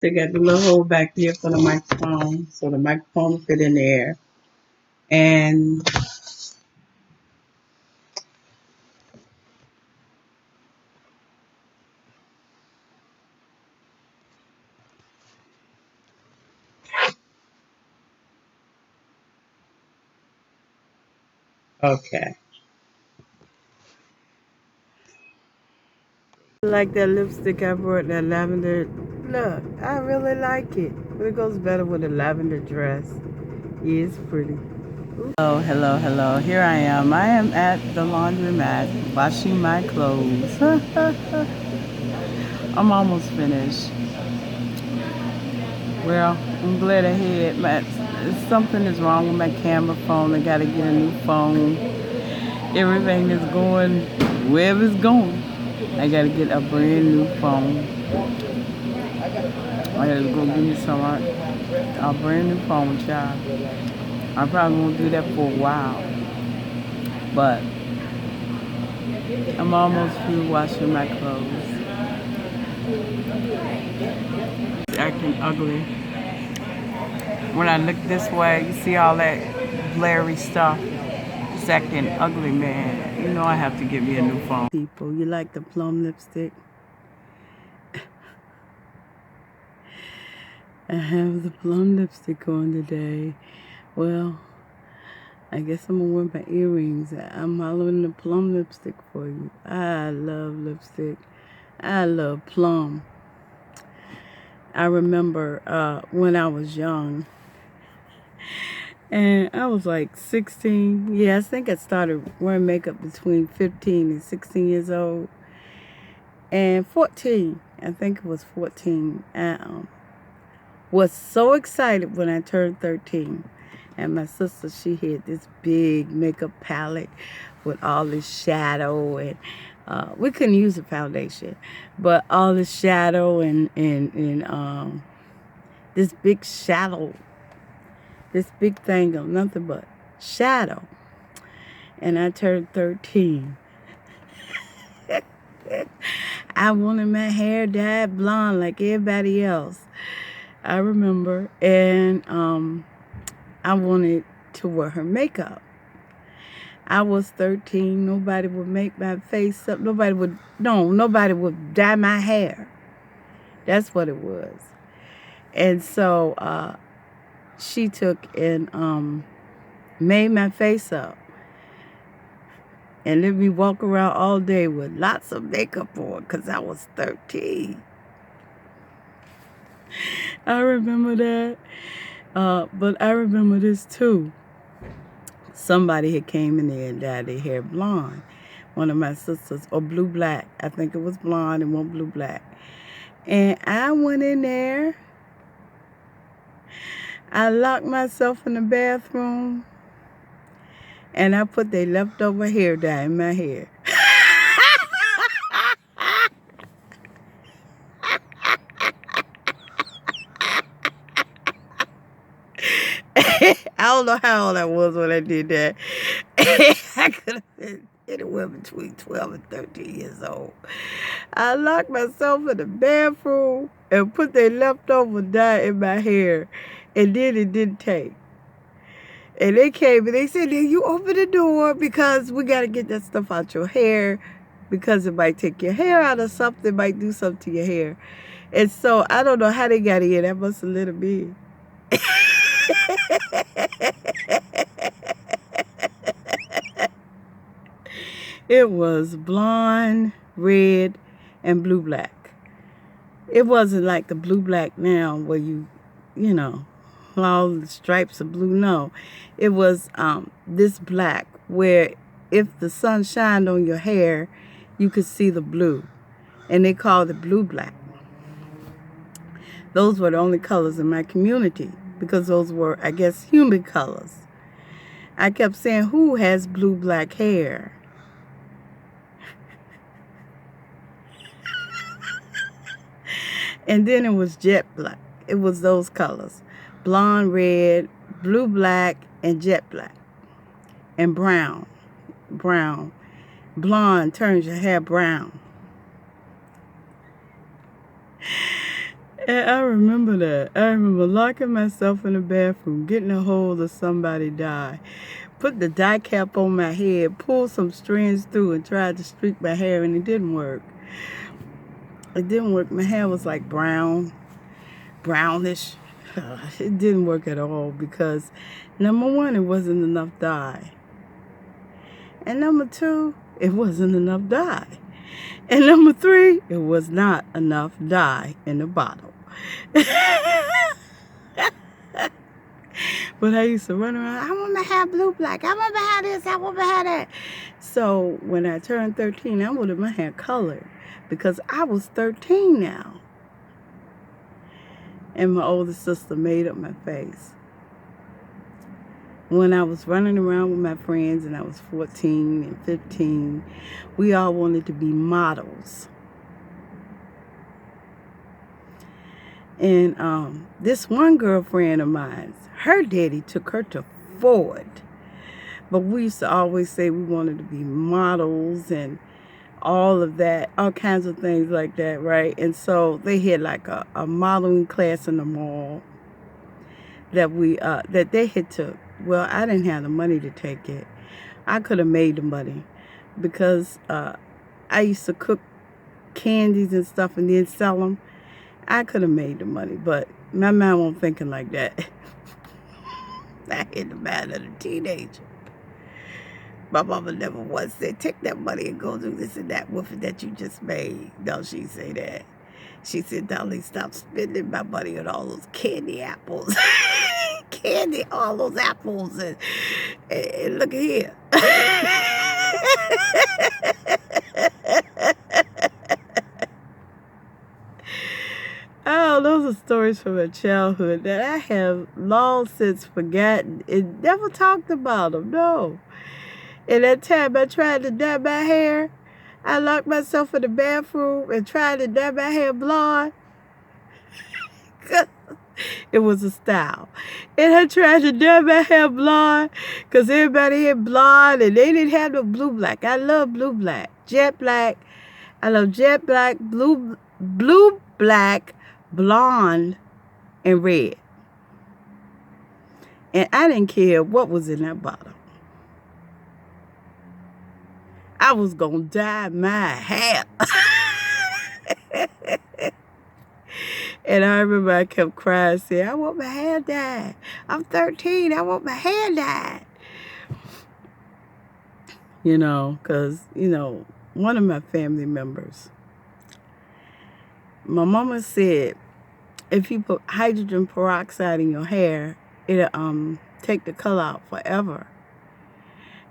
They got the little hole back here for the microphone, so the microphone will fit in there. And okay. Like that lipstick I brought, that lavender. Look, I really like it. But it goes better with a lavender dress. Yeah, it's pretty. Hello, hello, hello. Here I am. I am at the laundromat washing my clothes. I'm almost finished. Well, I'm glad I had. Something is wrong with my camera phone. I gotta get a new phone. Everything is going wherever it's going. I gotta get a brand new phone. I gotta go get me a brand new phone, child. I probably won't do that for a while, but I'm almost through washing my clothes. It's acting ugly. When I look this way, you see all that blurry stuff. It's acting ugly, man. You know I have to get me a new phone. People, you like the plum lipstick? I have the plum lipstick on today. Well, I guess I'm gonna wear my earrings. I'm hollering the plum lipstick for you. I love lipstick. I love plum. I remember when I was young, and I was like 16. Yeah, I think I started wearing makeup between 15 and 16 years old. And 14, I think it was 14. I was so excited when I turned 13. And my sister, she had this big makeup palette with all this shadow. And we couldn't use a foundation. But all this shadow and this big shadow. This big thing of nothing but shadow. And I turned 13. I wanted my hair dyed blonde like everybody else. I remember. And I wanted to wear her makeup. I was 13. Nobody would make my face up. Nobody would dye my hair. That's what it was. And so she took and made my face up. And let me walk around all day with lots of makeup on because I was 13. I remember that. But I remember this too. Somebody had came in there and dyed their hair blonde. One of my sisters, or blue-black. I think it was blonde and one blue-black. And I went in there. I locked myself in the bathroom. And I put their leftover hair dye in my hair. I don't know how old I was when I did that. I could have been anywhere between 12 and 13 years old. I locked myself in the bathroom and put their leftover dye in my hair. And then it didn't take. And they came and they said, you open the door because we got to get that stuff out your hair because it might take your hair out or something, might do something to your hair. And so I don't know how they got in. That must have let them in. It was blonde, red, and blue-black. It wasn't like the blue-black now where you know, all the stripes of blue. No, it was this black where if the sun shined on your hair, you could see the blue. And they called it blue-black. Those were the only colors in my community because those were, I guess, human colors. I kept saying, who has blue-black hair? And then it was jet black. It was those colors. Blonde, red, blue, black, and jet black. And brown. Brown. Blonde turns your hair brown. And I remember that. I remember locking myself in the bathroom, getting a hold of somebody dye, put the dye cap on my head, pulled some strands through, and tried to streak my hair, and it didn't work. It didn't work. My hair was like brownish. It didn't work at all because, number one, it wasn't enough dye. And number two, it wasn't enough dye. And number three, it was not enough dye in the bottle. But I used to run around, I want to have blue black. I want to have this. I want to have that. So when I turned 13, I wanted my hair colored because I was 13 now. And my older sister made up my face. When I was running around with my friends and I was 14 and 15, we all wanted to be models. And this one girlfriend of mine, her daddy took her to Ford. But we used to always say we wanted to be models and all of that, all kinds of things like that, right? And so they had like a modeling class in the mall that they had took. Well, I didn't have the money to take it. I could have made the money because I used to cook candies and stuff and then sell them. I could have made the money, but my mind wasn't thinking like that. I had the mind of a teenager. My mama never once said, take that money and go do this and that with it that you just made. No, she say that. She said, Darlene, stop spending my money on all those candy apples. Candy, all those apples. And look at here. Oh, those are stories from my childhood that I have long since forgotten and never talked about them, no. And that time I tried to dye my hair, I locked myself in the bathroom and tried to dye my hair blonde. It was a style. And I tried to dye my hair blonde because everybody had blonde and they didn't have no blue black. I love blue black, jet black. I love jet black, blue black, blonde, and red. And I didn't care what was in that bottle. I was going to dye my hair. And I remember I kept crying, saying, I want my hair dyed. I'm 13. I want my hair dyed. You know, because, one of my family members, my mama said, if you put hydrogen peroxide in your hair, it'll take the color out forever.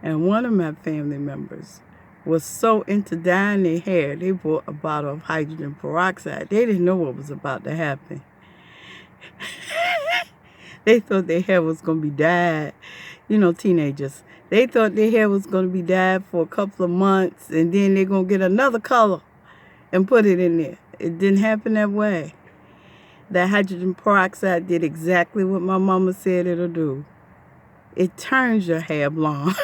And one of my family members was so into dyeing their hair, they bought a bottle of hydrogen peroxide. They didn't know what was about to happen. They thought their hair was going to be dyed. Teenagers. They thought their hair was going to be dyed for a couple of months, and then they're going to get another color and put it in there. It didn't happen that way. That hydrogen peroxide did exactly what my mama said it'll do. It turns your hair blonde.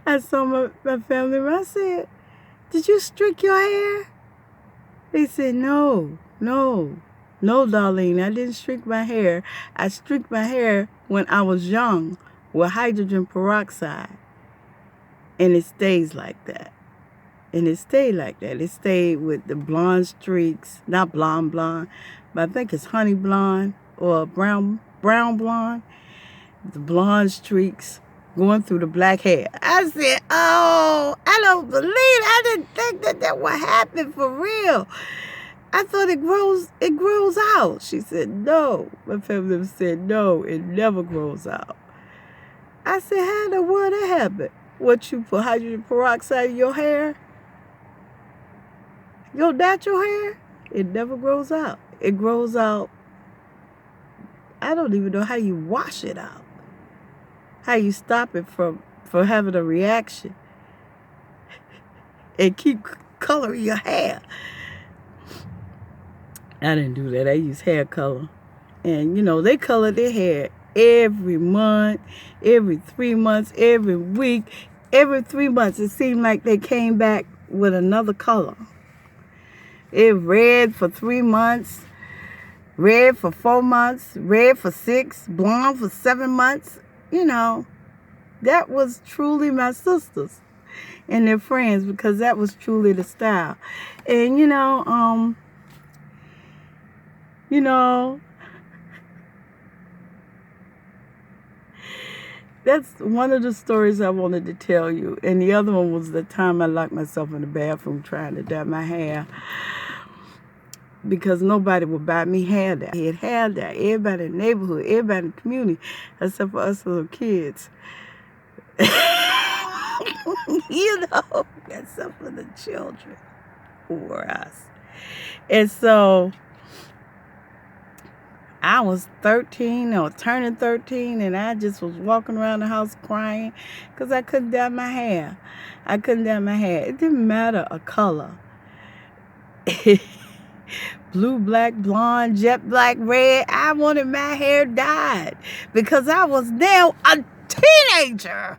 I saw my family, I said, did you streak your hair? They said, no, Darlene, I didn't streak my hair. I streaked my hair when I was young with hydrogen peroxide. And it stays like that. And it stayed like that. It stayed with the blonde streaks, not blonde, but I think it's honey blonde or brown blonde. The blonde streaks going through the black hair. I said, oh, I don't believe it. I didn't think that would happen for real. I thought it grows out. She said, no. My family said, no, it never grows out. I said, how in the world that happen? What, you put hydrogen peroxide in your hair? Your natural hair? It never grows out. It grows out. I don't even know how you wash it out. How you stop it from having a reaction and keep coloring your hair. I didn't do that. I used hair color. And, they color their hair every month, every 3 months, every week. Every 3 months, it seemed like they came back with another color. It red for 3 months, red for 4 months, red for 6, blonde for 7 months. You know, that was truly my sisters and their friends, because that was truly the style. And you know, that's one of the stories I wanted to tell you. And the other one was the time I locked myself in the bathroom trying to dye my hair, because nobody would buy me hair dye. He had hair dye. Everybody in the neighborhood, everybody in the community, except for us little kids. Except for the children who were us. And so I was 13 or turning 13, and I just was walking around the house crying because I couldn't dye my hair. I couldn't dye my hair. It didn't matter a color. Blue, black, blonde, jet black, red. I wanted my hair dyed because I was now a teenager.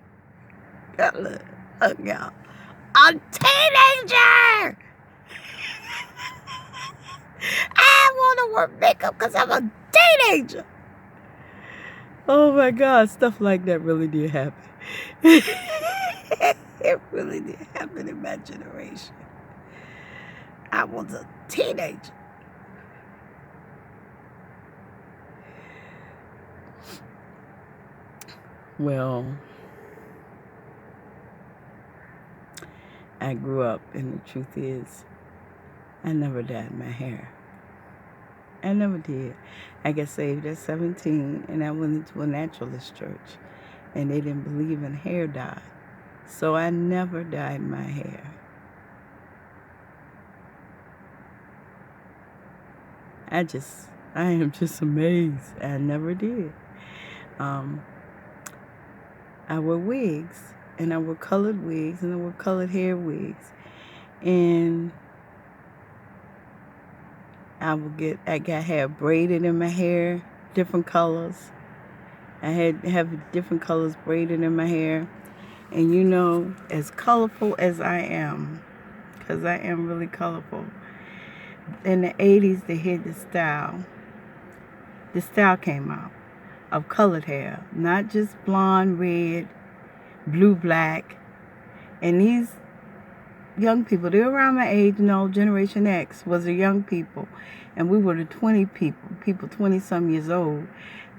Look, y'all. A teenager! I want to wear makeup because I'm a teenager. Oh my God, stuff like that really did happen. It really did happen in my generation. I was a teenager. Well, I grew up, and the truth is, I never dyed my hair. I never did. I got saved at 17, and I went into a naturalist church, and they didn't believe in hair dye. So I never dyed my hair. I am just amazed. I never did. I wear wigs, and I wear colored wigs, and I wear colored hair wigs. And I got hair braided in my hair, different colors. I have different colors braided in my hair. And as colorful as I am, because I am really colorful, in the 80s they had the style came out of colored hair, not just blonde, red, blue, black. And these young people, they're around my age, Generation X was the young people, and we were the 20 people 20 some years old,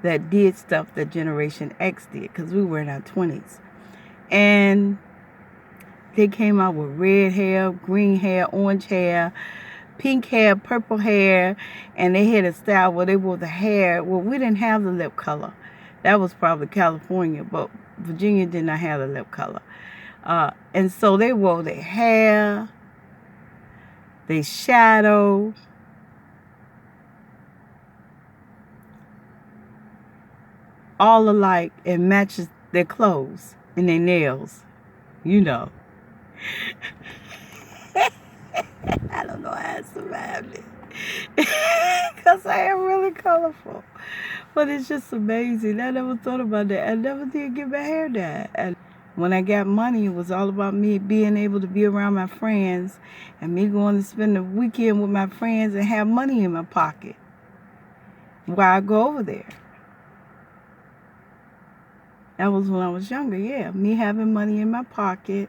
that did stuff that Generation X did, because we were in our 20s. And they came out with red hair, green hair, orange hair, pink hair, purple hair, and they had a style where they wore the hair. Well, we didn't have the lip color. That was probably California, but Virginia did not have the lip color. And so they wore their hair, their shadow, all alike, and matches their clothes and their nails. I don't know how I survived it. Because I am really colorful. But it's just amazing. I never thought about that. I never did get my hair dyed. And when I got money, it was all about me being able to be around my friends and me going to spend the weekend with my friends and have money in my pocket while I go over there. That was when I was younger, yeah. Me having money in my pocket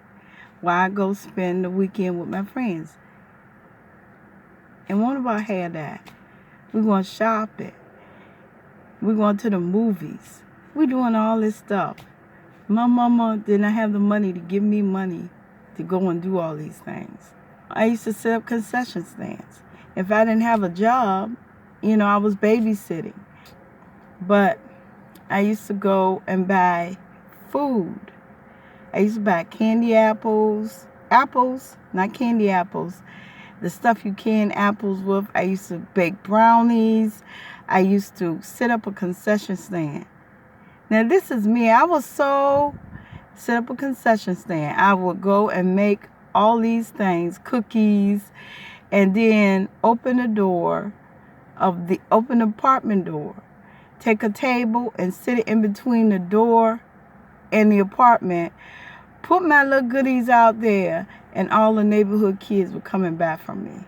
while I go spend the weekend with my friends. And what about hair dye? We're going shopping. We're going to the movies. We're doing all this stuff. My mama did not have the money to give me money to go and do all these things. I used to set up concession stands. If I didn't have a job, I was babysitting. But I used to go and buy food. I used to buy candy apples, not candy apples, the stuff you can apples with. I used to bake brownies. I used to set up a concession stand. Now this is me. I was set up a concession stand. I would go and make all these things, cookies, and then open the apartment door. Take a table and sit it in between the door and the apartment. Put my little goodies out there, and all the neighborhood kids were coming back from me.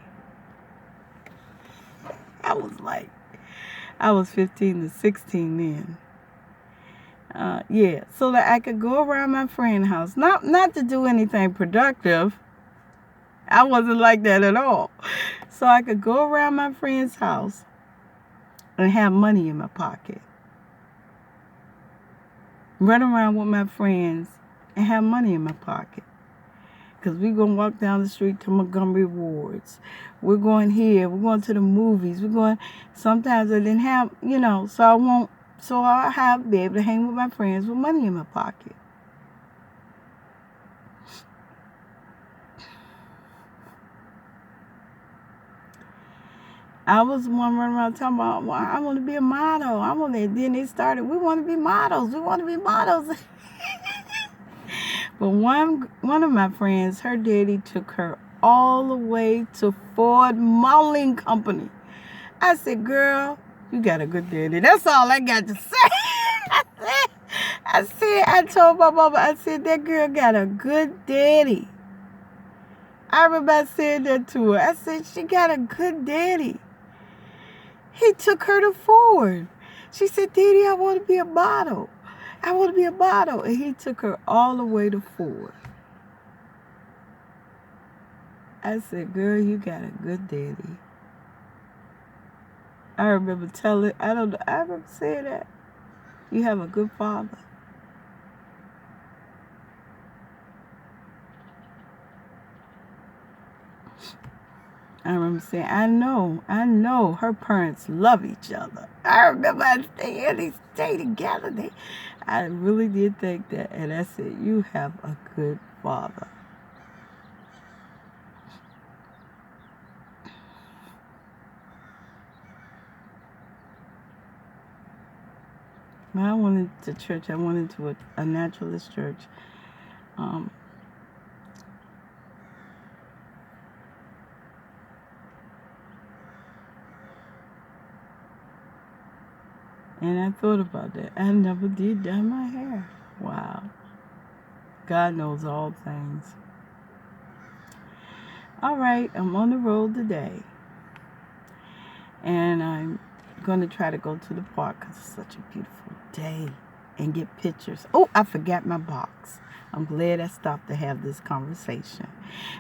I was 15 to 16 then. Yeah, so that I could go around my friend's house. Not to do anything productive. I wasn't like that at all. So I could go around my friend's house and have money in my pocket. Run around with my friends and have money in my pocket. Because we're going to walk down the street to Montgomery Wards. We're going here. We're going to the movies. Sometimes I didn't have, so I'll be able to hang with my friends with money in my pocket. I was one running around talking about, well, I want to be a model. Then they started, we want to be models. We want to be models. But one of my friends, her daddy took her all the way to Ford Modeling Company. I said, girl, you got a good daddy. That's all I got to say. I told my mama, I said, that girl got a good daddy. I remember I said that to her. I said, she got a good daddy. He took her to Ford. She said, Daddy, I want to be a model. I want to be a model. And he took her all the way to Ford. I said, girl, you got a good daddy. I remember I remember saying that. You have a good father. I remember saying, I know her parents love each other. I remember they stay together. I really did think that. And I said, you have a good father. When I went to church, I went into a naturalist church. And I thought about that. I never did dye my hair. Wow. God knows all things. All right, I'm on the road today. And I'm going to try to go to the park because it's such a beautiful day and get pictures. Oh, I forgot my box. I'm glad I stopped to have this conversation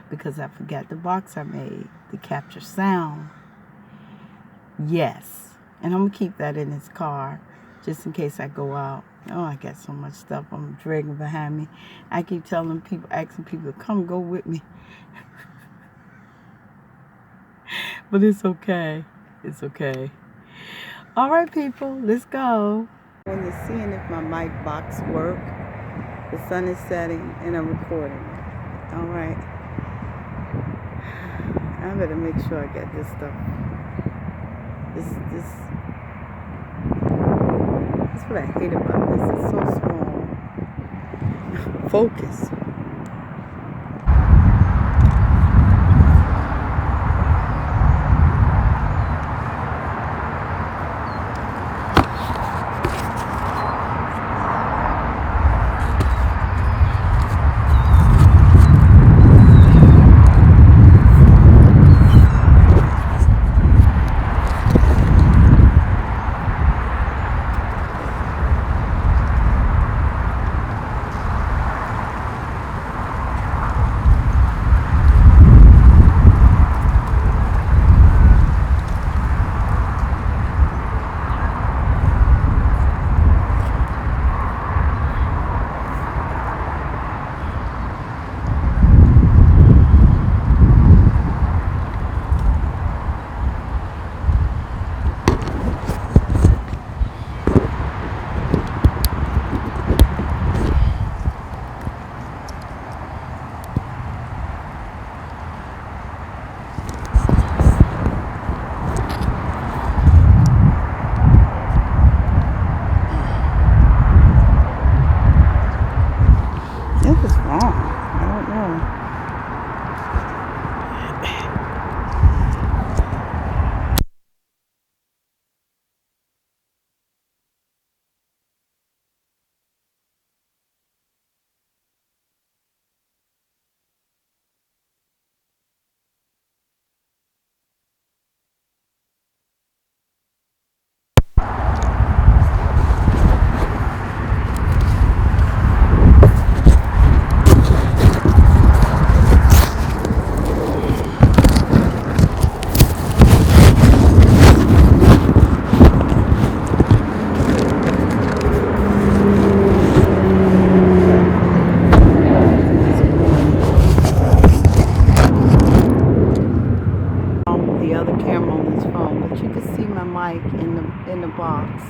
because I forgot the box I made to capture sound. Yes. And I'm going to keep that in his car just in case I go out. Oh, I got so much stuff I'm dragging behind me. I keep asking people to come go with me. But it's okay. It's okay. All right, people, let's go. I'm seeing if my mic box works. The sun is setting and I'm recording. All right. I better make sure I get this stuff. That's what I hate about this. It's so small. Focus. mic in the box.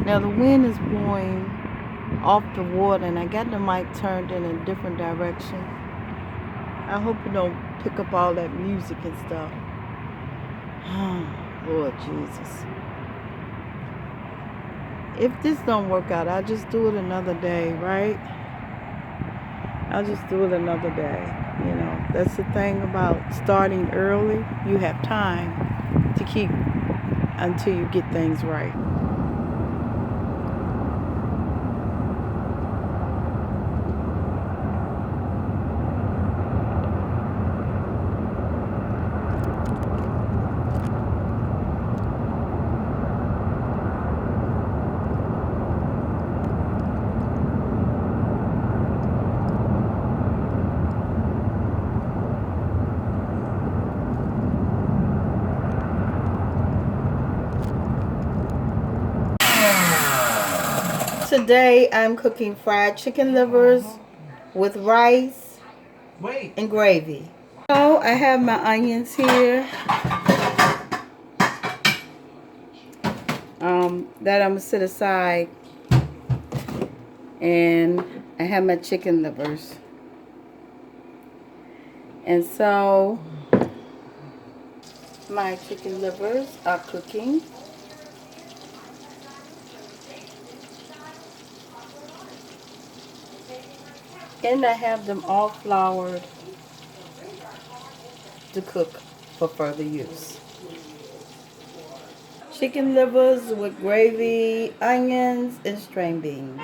Now the wind is blowing off the water, and I got the mic turned in a different direction. I hope it don't pick up all that music and stuff. Oh, Lord Jesus. If this don't work out, I'll just do it another day, right? I'll just do it another day. You know, that's the thing about starting early. You have time to keep until you get things right. Today I'm cooking fried chicken livers with rice and gravy. So I have my onions here that I'm gonna set aside, and I have my chicken livers. And so my chicken livers are cooking. And I have them all floured to cook for further use. Chicken livers with gravy, onions, and string beans.